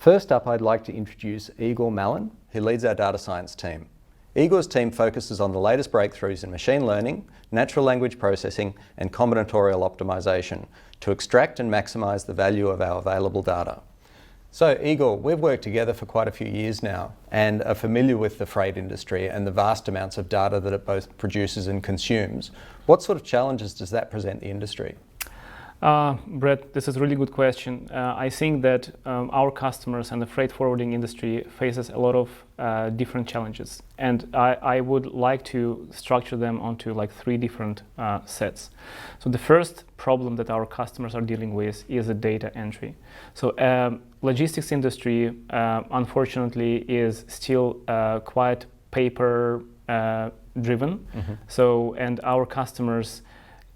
First up, I'd like to introduce Igor Malin, who leads our data science team. Igor's team focuses on the latest breakthroughs in machine learning, natural language processing, and combinatorial optimization to extract and maximize the value of our available data. So Igor, we've worked together for quite a few years now and are familiar with the freight industry and the vast amounts of data that it both produces and consumes. What sort of challenges does that present the industry? Brett, this is a really good question. I think that our customers and the freight forwarding industry faces a lot of different challenges, and I would like to structure them onto like three different sets. So the first problem that our customers are dealing with is the data entry. So logistics industry, unfortunately, is still quite paper driven. Mm-hmm. So, and our customers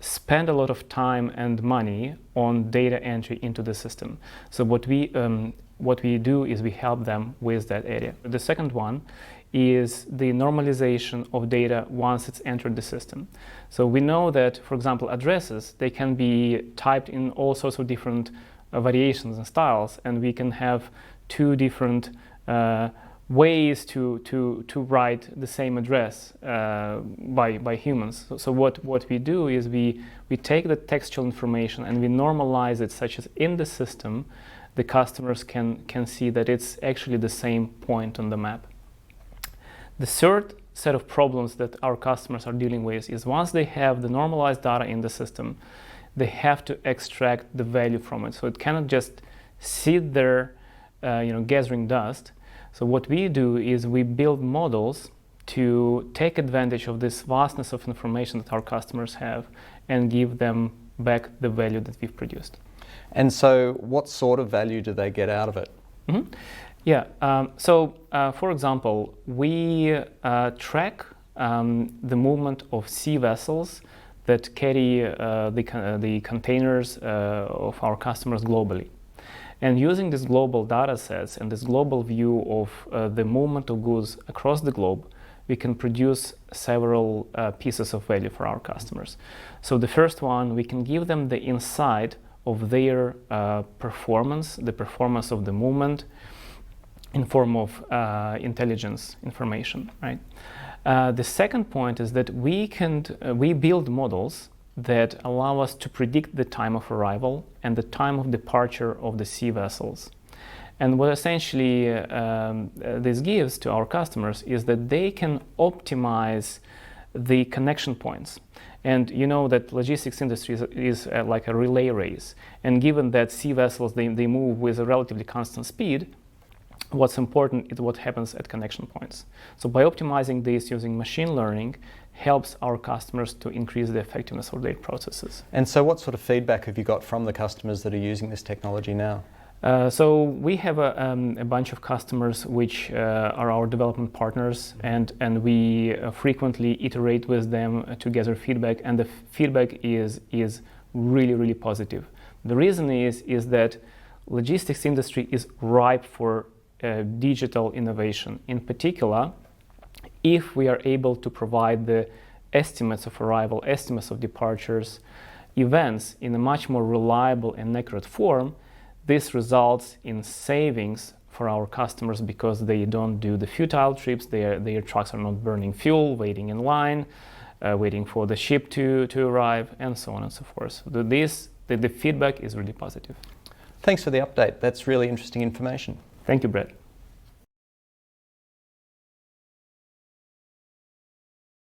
spend a lot of time and money on data entry into the system. So what we do is we help them with that area. The second one is the normalization of data once it's entered the system. So we know that, for example, addresses, they can be typed in all sorts of different variations and styles, and we can have two different ways to write the same address by humans. So what we do is we take the textual information and we normalize it such as in the system the customers can see that it's actually the same point on the map. The third set of problems that our customers are dealing with is once they have the normalized data in the system, they have to extract the value from it. So it cannot just sit there gathering dust. So what we do is we build models to take advantage of this vastness of information that our customers have and give them back the value that we've produced. And so what sort of value do they get out of it? Mm-hmm. Yeah, for example, we track the movement of sea vessels that carry the containers of our customers globally. And using these global data sets and this global view of the movement of goods across the globe, we can produce several pieces of value for our customers. So the first one, we can give them the insight of their performance, the performance of the movement in form of intelligence information, right? The second point is that we build models that allow us to predict the time of arrival and the time of departure of the sea vessels. And what essentially this gives to our customers is that they can optimize the connection points. And you know that logistics industry is like a relay race. And given that sea vessels, they move with a relatively constant speed, what's important is what happens at connection points. So by optimizing this using machine learning helps our customers to increase the effectiveness of their processes. And so what sort of feedback have you got from the customers that are using this technology now? So we have a bunch of customers which are our development partners, and we frequently iterate with them to gather feedback, and the feedback is really, really positive. The reason is that logistics industry is ripe for digital innovation. In particular, if we are able to provide the estimates of arrival, estimates of departures, events in a much more reliable and accurate form, this results in savings for our customers because they don't do the futile trips, their trucks are not burning fuel, waiting in line, waiting for the ship to arrive, and so on and so forth. So the feedback is really positive. Thanks for the update. That's really interesting information. Thank you, Brett.